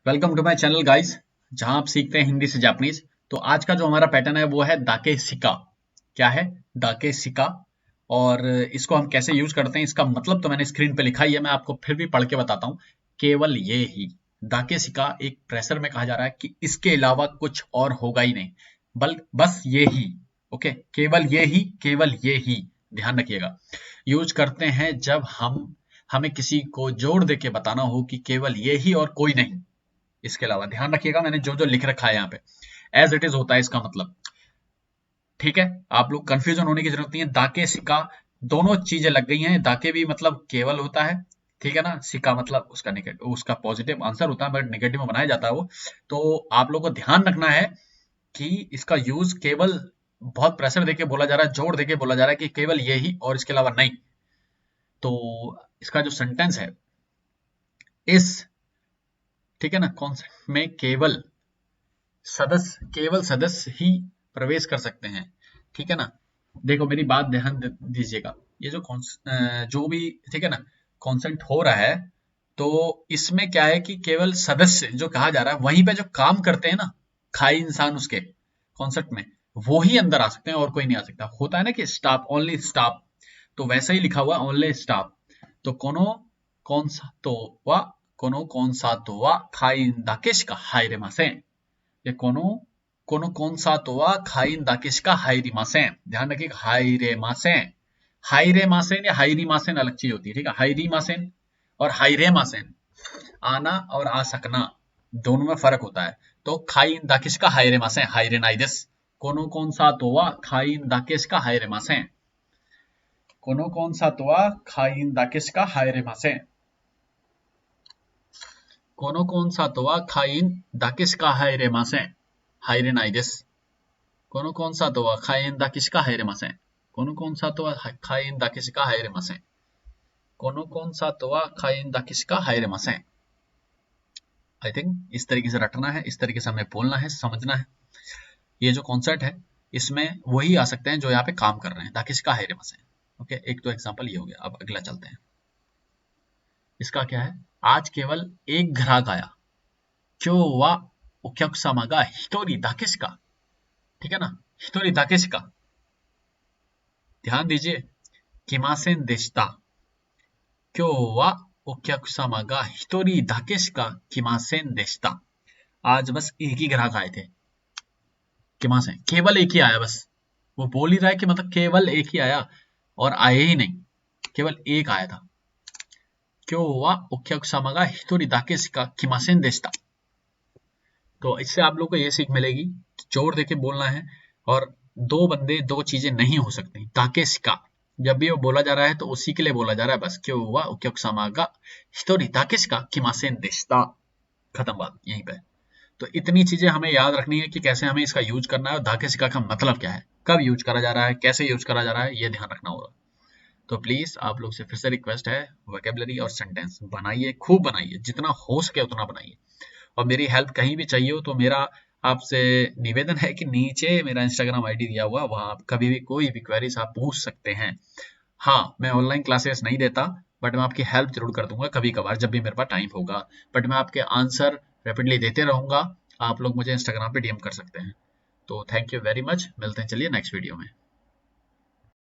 Welcome to my channel guys, जहां आप सीखते हैं हिंदी से जापानीज। तो आज का जो हमारा पैटर्न है वो है दाके सिका। क्या है? दाके सिका। और इसको हम कैसे यूज करते हैं इसका मतलब तो मैंने स्क्रीन पे लिखा ही है, मैं आपको फिर भी पढ़ के बताता हूँ। केवल ये ही दाके सिका एक प्रेशर में कहा जा रहा है कि इसके अलावा कुछ और होगा ही नहीं, बस ये ही। ओके, केवल ये ही ध्यान रखिएगा। यूज करते हैं जब हमें किसी को जोड़ दे के बताना हो कि केवल ये ही और कोई नहीं। इसके अलावा ध्यान रखिएगा, मैंने जो जो लिख रखा है यहाँ पे एज इट इज होता है इसका मतलब। ठीक है, आप लोग कंफ्यूजन होने की जरूरत नहीं है। दाके सिक्का दोनों चीजें लग गई हैं। दाके भी मतलब केवल होता है, ठीक है ना। सिक्का मतलब उसका नेगेटिव, उसका पॉजिटिव आंसर होता है, बट नेगेटिव में बनाया जाता है वो। तो आप लोग को ध्यान रखना है कि इसका यूज केवल बहुत प्रेशर देके बोला जा रहा है, जोर देके बोला जा रहा है कि केवल ये ही और इसके अलावा नहीं। तो इसका जो सेंटेंस है इस, ठीक है ना, कॉन्सेप्ट में केवल सदस्य ही प्रवेश कर सकते हैं। ठीक है ना। देखो मेरी बात ध्यान दीजिएगा। ये जो भी, ठीक है ना, कॉन्सेंट हो रहा है, तो इसमें क्या है कि केवल सदस्य जो कहा जा रहा है, वहीं पे जो काम करते हैं ना, खाई इंसान, उसके कॉन्सेप्ट में वो ही अंदर आ सकते हैं और कोई नहीं आ सकता। होता है ना कि स्टाफ, ओनली स्टाफ, तो वैसा ही लिखा हुआ ओनली स्टाफ। तो कौन सा तो वा कौन सा तो वा खाई दाकेश का हायरे मासे। ये कौन सा तो वा खाई दाकेश का हायरी मासे। ध्यान रखिएगा, हायरे मासे। हायरे मासेन या हायरी मासेन अलग चीज होती है, ठीक है। हायरी मासेन और हायरे मासेन, आना और आ सकना, दोनों में फर्क होता है। तो खाइन दाकिश का हायरे मासे, हायरे नाइदस। कौन सा तो वा खाइन दाकिश का हायरे मासे। कौन सा तो वा खाइन दाकिश का हायरे मासे। कौन सा तो वा खाइन दाकिश का हायरे मासे, हायरे नाइदस। कौन सा तो वा खाइन दाकिश का हायरे मासे। कौन सा तो वा खाइन दाकिश का हायरे मासे। कौन सा तो वा खाइन दाकिश का हायरे मासे। आई थिंक इस तरीके से रटना है, इस तरीके से हमें बोलना है, समझना है। ये जो कॉन्सेप्ट है इसमें वही आ सकते हैं जो यहाँ पे काम कर रहे हैं, ताकि इसका हायरे मसे। ओके, एक तो एग्जांपल ये हो गया। अब अगला चलते हैं। इसका क्या है? आज केवल एक ग्राहक आया। क्यों वा ओक्याकुसामा गा हितोरी दाके शिका। ठीक है ना, हितोरी दाके शिका। ध्यान दीजिए, किमासेन देशिता। क्यों वा ओक्याकुसामा गा हितोरी दाके शिका किमासेन देशिता। आज बस एक ही ग्राहक आए थे। किमासेन, केवल एक ही आया बस। वो बोल ही रहा है कि मतलब केवल एक ही आया और आए ही नहीं, केवल एक आया था। क्यों हुआ ओक्याकुसामा गा हितोरी दाके शिका किमासेन देशिता। तो इससे आप लोग को ये सीख मिलेगी कि जोर देके बोलना है, और दो बंदे दो चीजें नहीं हो सकती। दाके शिका जब भी वो बोला जा रहा है तो उसी के लिए बोला जा रहा है, बस। क्यों हुआ ओक्याकुसामा गा हितोरी दाके शिका किमासेन देशिता। खत्म बात यहीं पे। तो इतनी चीजें हमें याद रखनी है कि कैसे हमें इसका यूज करना है, और दाके शिका का मतलब क्या है, कब यूज करा जा रहा है, कैसे यूज करा जा रहा है, ये ध्यान रखना होगा। तो प्लीज आप लोग से फिर से रिक्वेस्ट है, वोकेबलरी और सेंटेंस बनाइए, खूब बनाइए, जितना हो सके उतना बनाइए। और मेरी हेल्प कहीं भी चाहिए हो तो मेरा आपसे निवेदन है कि नीचे मेरा इंस्टाग्राम आईडी दिया हुआ, वहां आप कभी भी कोई भी क्वेरीज आप पूछ सकते हैं। हाँ, मैं ऑनलाइन क्लासेस नहीं देता, बट मैं आपकी हेल्प जरूर कर दूंगा कभी कभार, जब भी मेरे पास टाइम होगा। बट मैं आपके आंसर रेपिडली देते रहूंगा। आप लोग मुझे इंस्टाग्राम पे डीएम कर सकते हैं। तो थैंक यू वेरी मच, मिलते हैं चलिए नेक्स्ट वीडियो में।